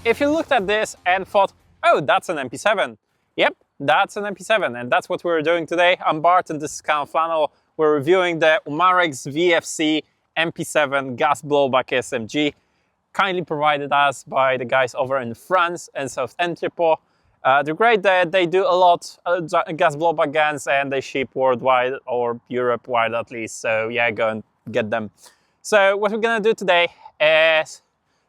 if you looked at this and thought, oh, that's an MP7. Yep, that's an MP7, and that's what we're doing today. I'm Bart, and this is kind of Flannel. We're reviewing the Umarex VFC MP7 gas blowback SMG, kindly provided us by the guys over in France and South Entrepot. They're great. They do a lot of gas blowback guns, and they ship worldwide, or Europe-wide at least. So yeah, go and get them. So what we're gonna do today is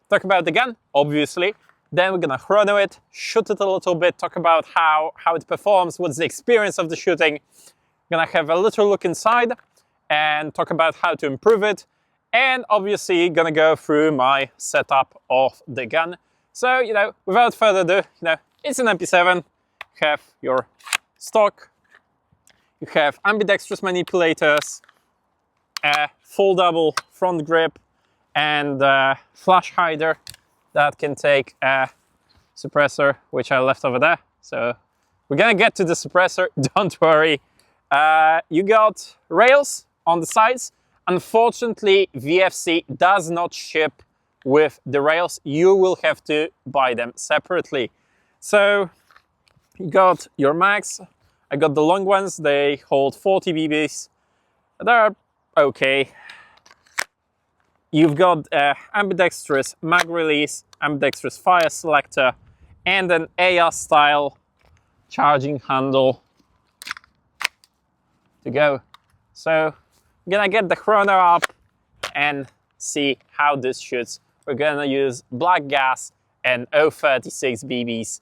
talk about the gun, obviously. Then we're gonna chrono it, shoot it a little bit, talk about how it performs, what's the experience of the shooting. We're gonna have a little look inside and talk about how to improve it. And obviously gonna go through my setup of the gun. So, without further ado, it's an MP7. You have your stock, you have ambidextrous manipulators, a foldable front grip, and a flash hider that can take a suppressor, which I left over there. So we're gonna get to the suppressor, don't worry. You got rails on the sides. Unfortunately, VFC does not ship with the rails. You will have to buy them separately. So you got your mags. I got the long ones. They hold 40 BBs. They're okay. You've got ambidextrous mag release, ambidextrous fire selector, and an AR style charging handle to go. So I'm gonna get the chrono up and see how this shoots. We're gonna use black gas and 036 BBs.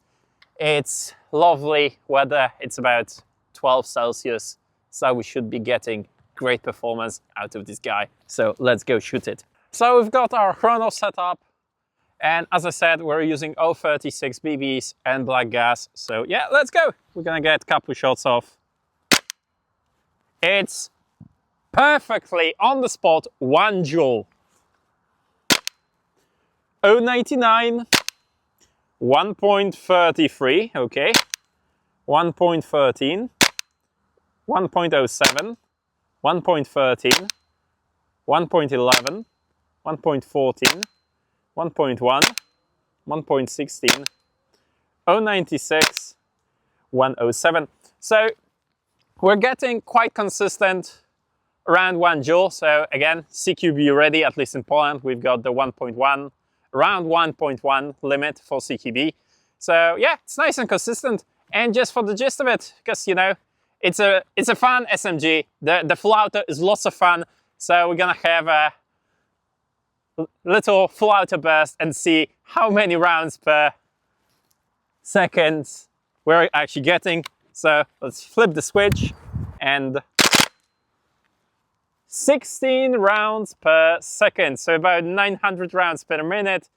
It's lovely weather. It's about 12 Celsius, so we should be getting great performance out of this guy. So let's go shoot it. So we've got our chrono set up, and as I said, we're using 036 BBs and black gas. So yeah, let's go. We're gonna get a couple shots off. It's perfectly on the spot, 1 joule. 0.99, 1.33, okay, 1.13, 1.07, 1.13, 1.11, 1.14, 1.1, 1.16, 0.96, 1.07. So we're getting quite consistent around 1 joule. So again, CQB ready, at least in Poland. We've got the 1.1, around 1.1 limit for CQB. So yeah, it's nice and consistent. And just for the gist of it, because it's a fun SMG. The full auto is lots of fun. So we're gonna have a little full auto burst and see how many rounds per second we're actually getting. So let's flip the switch, and 16 rounds per second, so about 900 rounds per minute.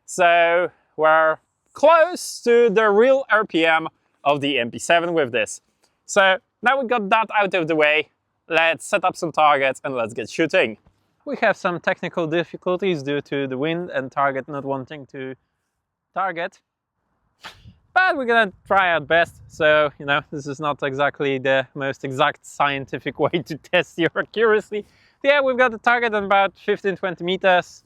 So we're close to the real RPM of the MP7 with this. So now we got that out of the way, let's set up some targets and let's get shooting. We have some technical difficulties due to the wind and target not wanting to target. But we're gonna try our best. So, this is not exactly the most exact scientific way to test your accuracy. Yeah, we've got the target on about 15-20 meters.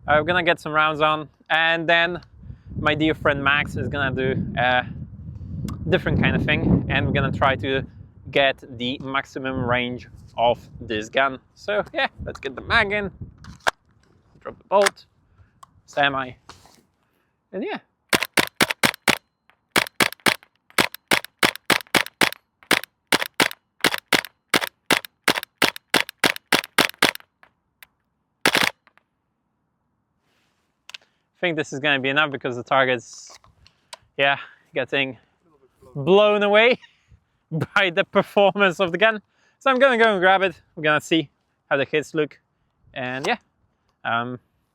We're gonna get some rounds on. And then my dear friend Max is gonna do a different kind of thing. And we're gonna try to get the maximum range of this gun. So yeah, let's get the mag in. Drop the bolt. Semi. And yeah. I think this is going to be enough because the target's, getting blown away by the performance of the gun. So I'm going to go and grab it. We're going to see how the hits look. And yeah,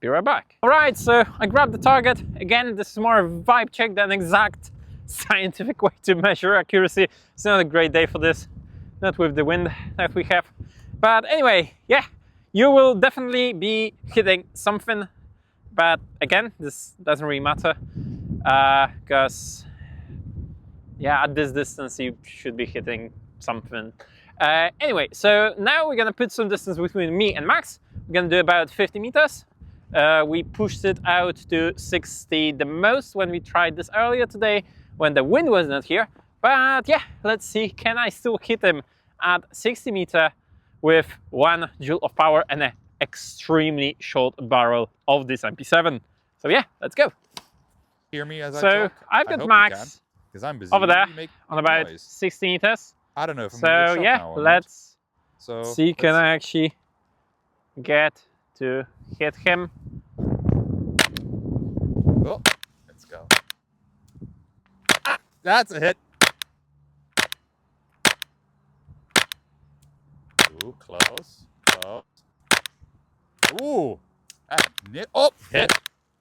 be right back. All right, so I grabbed the target. Again, this is more a vibe check than exact scientific way to measure accuracy. It's not a great day for this, not with the wind that we have. But anyway, yeah, you will definitely be hitting something. But again, this doesn't really matter because, at this distance you should be hitting something. Anyway, so now we're gonna put some distance between me and Max. We're gonna do about 50 meters. We pushed it out to 60 the most when we tried this earlier today, when the wind was not here. But yeah, let's see, can I still hit him at 60 meter with 1 joule of power and an extremely short barrel of this MP7. So yeah, let's go. Hear me as I so talk? I've got Max because I'm busy over there make on about noise. 60 meters. I don't know if I'm So gonna get shot yeah, now or let's see. can I actually get to hit him. Oh, let's go. Ah, that's a hit. Ooh, close, close. Ooh, oh, hit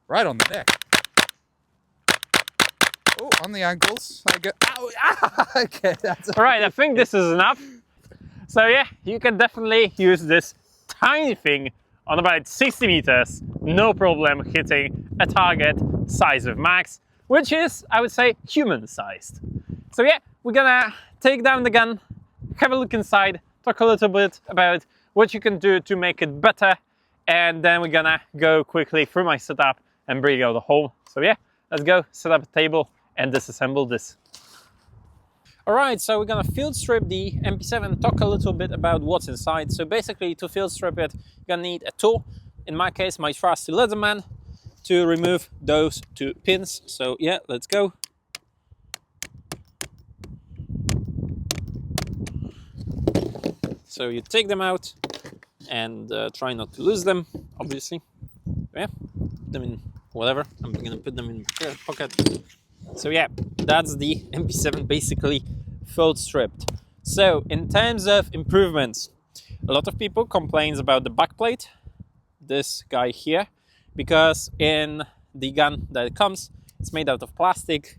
right on the neck. Oh, on the ankles. I get. Ow, okay, that's all right. I think this is enough. So yeah, you can definitely use this tiny thing on about 60 meters, no problem hitting a target size of Max, which is, I would say, human-sized. So yeah, we're gonna take down the gun, have a look inside, talk a little bit about what you can do to make it better, and then we're gonna go quickly through my setup and bring out the home. So yeah, let's go set up a table and disassemble this. Alright, so we're gonna field strip the MP7, talk a little bit about what's inside. So basically, to field strip it, you're gonna need a tool. In my case, my trusty Leatherman, to remove those 2 pins. So yeah, let's go. So you take them out and try not to lose them, obviously. Yeah, put them in whatever. I'm gonna put them in my pocket. So yeah, that's the MP7 basically field stripped. So in terms of improvements, a lot of people complain about the backplate, this guy here, because in the gun that it comes, it's made out of plastic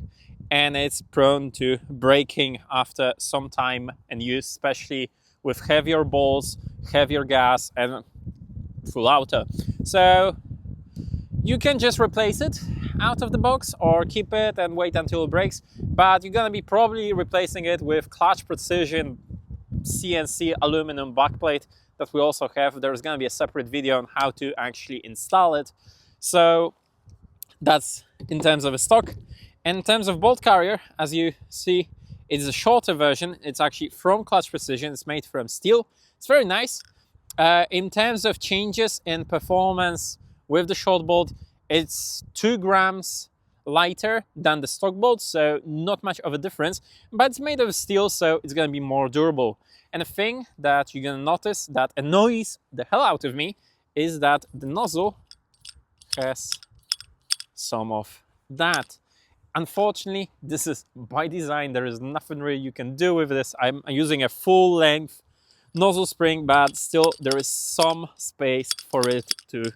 and it's prone to breaking after some time and use, especially with heavier balls, heavier gas and full auto. So you can just replace it out of the box or keep it and wait until it breaks, but you're gonna be probably replacing it with Clutch Precision CNC aluminum backplate that we also have. There's gonna be a separate video on how to actually install it. So that's in terms of a stock. And in terms of bolt carrier, as you see, it's a shorter version. It's actually from Clutch Precision. It's made from steel. It's very nice. In terms of changes in performance with the short bolt, it's 2 grams lighter than the stock bolt, so not much of a difference, but it's made of steel, so it's going to be more durable. And the thing that you're going to notice that annoys the hell out of me is that the nozzle has some of that. Unfortunately, this is by design. There is nothing really you can do with this. I'm using a full length nozzle spring, but still there is some space for it to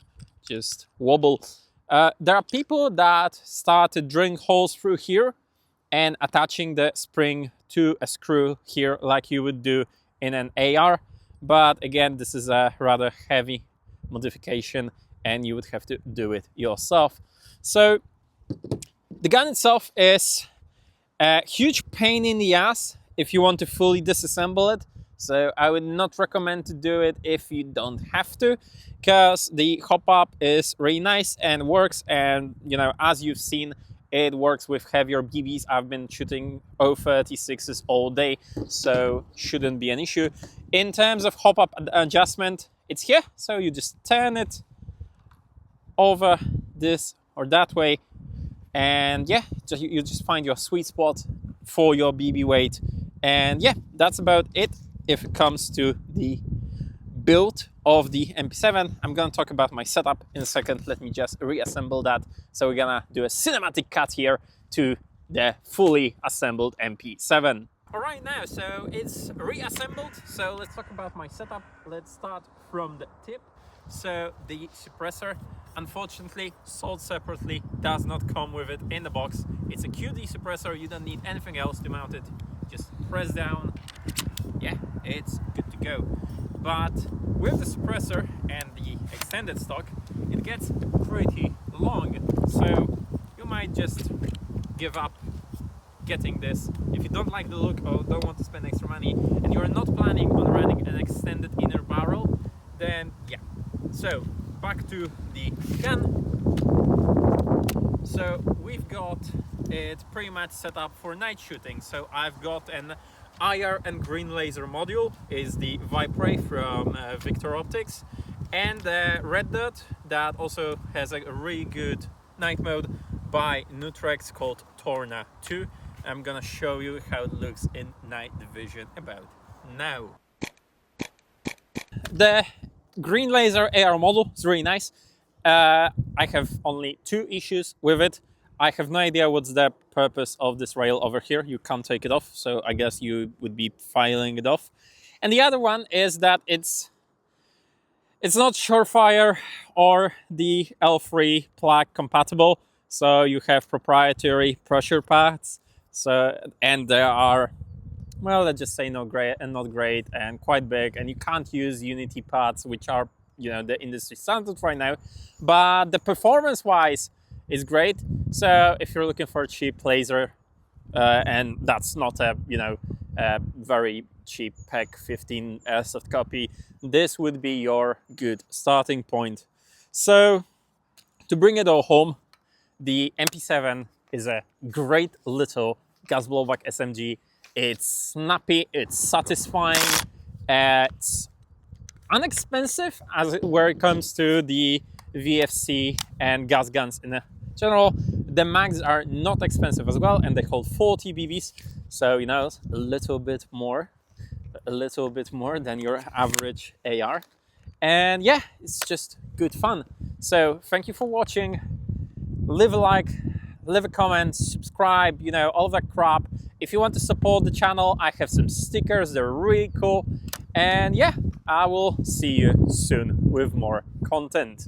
just wobble. There are people that started drilling holes through here and attaching the spring to a screw here like you would do in an AR, but again, this is a rather heavy modification and you would have to do it yourself. So the gun itself is a huge pain in the ass if you want to fully disassemble it. So I would not recommend to do it if you don't have to, because the hop-up is really nice and works, and you know, as you've seen, it works with heavier BBs. I've been shooting 036s all day, so shouldn't be an issue. In terms of hop-up adjustment, it's here, so you just turn it over this or that way, and yeah, you just find your sweet spot for your BB weight, and yeah, that's about it. If it comes to the build of the MP7, I'm gonna talk about my setup in a second. Let me just reassemble that. So we're gonna do a cinematic cut here to the fully assembled MP7. All right, now, so it's reassembled. So let's talk about my setup. Let's start from the tip. So the suppressor, unfortunately, sold separately, does not come with it in the box. It's a QD suppressor. You don't need anything else to mount it. Just press down. Yeah, it's good to go. But with the suppressor and the extended stock, it gets pretty long. So you might just give up getting this if you don't like the look or don't want to spend extra money and you're not planning on running an extended inner barrel. Then yeah, so back to the gun. So we've got it pretty much set up for night shooting. So I've got an IR and green laser module, is the Vipray from Victor Optics, and the red dot that also has a really good night mode by Umarex called Torna 2. I'm gonna show you how it looks in night vision about now. The green laser AR model is really nice. I have only 2 issues with it. I have no idea what's the purpose of this rail over here. You can't take it off, so I guess you would be filing it off. And the other one is that it's not Surefire or the L3 plug compatible. So you have proprietary pressure pads. And they are, well, let's just say not great and quite big, and you can't use Unity pads, which are, you know, the industry standard right now. But the performance wise is great. So if you're looking for a cheap laser, and that's not a, you know, a very cheap PEC 15 Airsoft copy, this would be your good starting point. So to bring it all home, the MP7 is a great little gas blowback SMG. It's snappy, it's satisfying, it's inexpensive where it comes to the VFC and gas guns in general. The mags are not expensive as well, and they hold 40 BBs, so you know, a little bit more than your average AR. And yeah, it's just good fun. So thank you for watching. Leave a like, leave a comment, subscribe, you know, all that crap. If you want to support the channel, I have some stickers, they're really cool. And yeah, I will see you soon with more content.